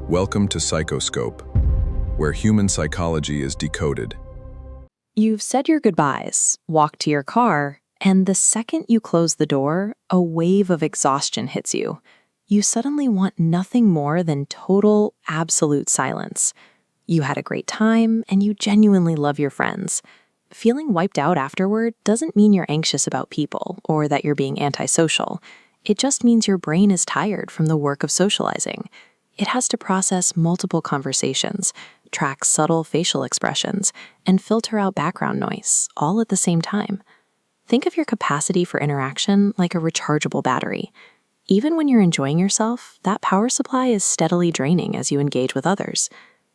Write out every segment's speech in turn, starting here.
Welcome to PsychoScope, where human psychology is decoded. You've said your goodbyes, walked to your car, and the second you close the door, a wave of exhaustion hits you. You suddenly want nothing more than total, absolute silence. You had a great time, and you genuinely love your friends. Feeling wiped out afterward doesn't mean you're anxious about people or that you're being antisocial. It just means your brain is tired from the work of socializing. It has to process multiple conversations, track subtle facial expressions, and filter out background noise, all at the same time. Think of your capacity for interaction like a rechargeable battery. Even when you're enjoying yourself, that power supply is steadily draining as you engage with others.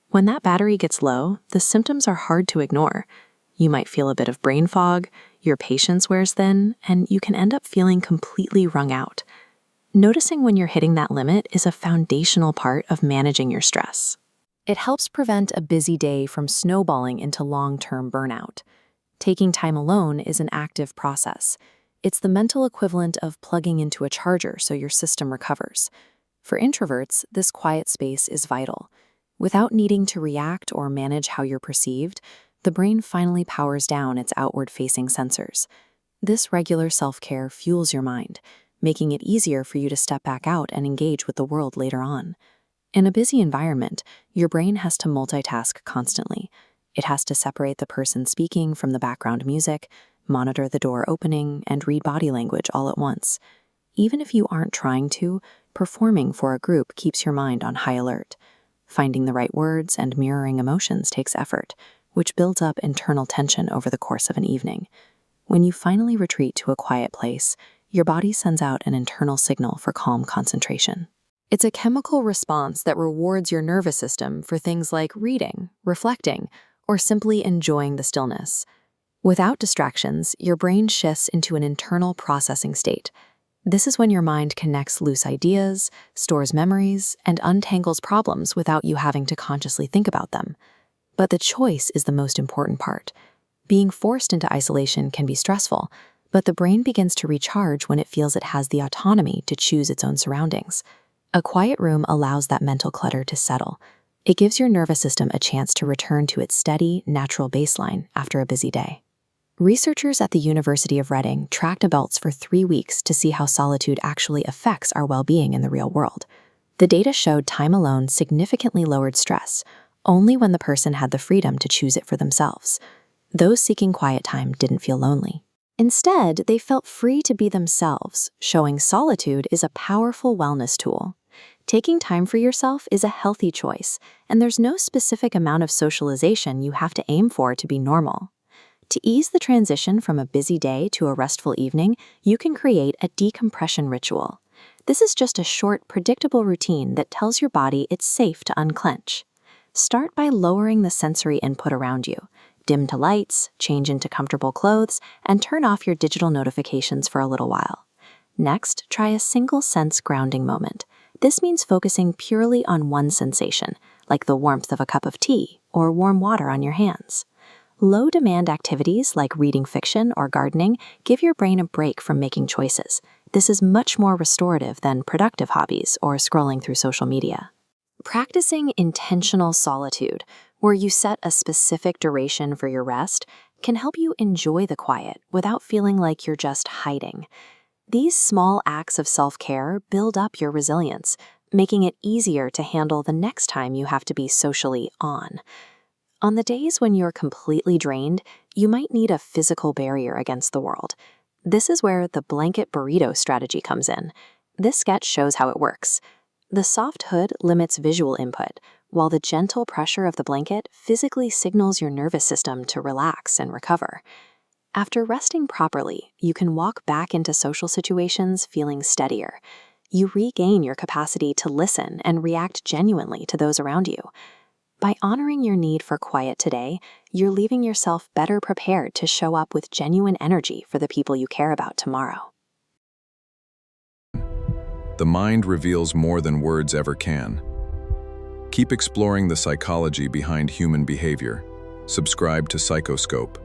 When that battery gets low, the symptoms are hard to ignore. You might feel a bit of brain fog, your patience wears thin, and you can end up feeling completely wrung out. Noticing when you're hitting that limit is a foundational part of managing your stress. It helps prevent a busy day from snowballing into long-term burnout. Taking time alone is an active process. It's the mental equivalent of plugging into a charger so your system recovers. For introverts, this quiet space is vital. Without needing to react or manage how you're perceived, the brain finally powers down its outward-facing sensors. This regular self-care fuels your mind, making it easier for you to step back out and engage with the world later on. In a busy environment, your brain has to multitask constantly. It has to separate the person speaking from the background music, monitor the door opening, and read body language all at once. Even if you aren't trying to, performing for a group keeps your mind on high alert. Finding the right words and mirroring emotions takes effort, which builds up internal tension over the course of an evening. When you finally retreat to a quiet place, your body sends out an internal signal for calm concentration. It's a chemical response that rewards your nervous system for things like reading, reflecting, or simply enjoying the stillness. Without distractions, your brain shifts into an internal processing state. This is when your mind connects loose ideas, stores memories, and untangles problems without you having to consciously think about them. But the choice is the most important part. Being forced into isolation can be stressful, but the brain begins to recharge when it feels it has the autonomy to choose its own surroundings. A quiet room allows that mental clutter to settle. It gives your nervous system a chance to return to its steady, natural baseline after a busy day. Researchers at the University of Reading tracked adults for 3 weeks to see how solitude actually affects our well-being in the real world. The data showed time alone significantly lowered stress, only when the person had the freedom to choose it for themselves. Those seeking quiet time didn't feel lonely. Instead, they felt free to be themselves, showing solitude is a powerful wellness tool. Taking time for yourself is a healthy choice, and there's no specific amount of socialization you have to aim for to be normal. To ease the transition from a busy day to a restful evening, you can create a decompression ritual. This is just a short, predictable routine that tells your body it's safe to unclench. Start by lowering the sensory input around you. Dim to lights, change into comfortable clothes, and turn off your digital notifications for a little while. Next, try a single sense grounding moment. This means focusing purely on one sensation, like the warmth of a cup of tea or warm water on your hands. Low-demand activities like reading fiction or gardening give your brain a break from making choices. This is much more restorative than productive hobbies or scrolling through social media. Practicing intentional solitude, where you set a specific duration for your rest, can help you enjoy the quiet without feeling like you're just hiding. These small acts of self-care build up your resilience, making it easier to handle the next time you have to be socially on. On the days when you're completely drained, you might need a physical barrier against the world. This is where the blanket burrito strategy comes in. This sketch shows how it works. The soft hood limits visual input, while the gentle pressure of the blanket physically signals your nervous system to relax and recover. After resting properly, you can walk back into social situations feeling steadier. You regain your capacity to listen and react genuinely to those around you. By honoring your need for quiet today, you're leaving yourself better prepared to show up with genuine energy for the people you care about tomorrow. The mind reveals more than words ever can. Keep exploring the psychology behind human behavior. Subscribe to PsychoScope.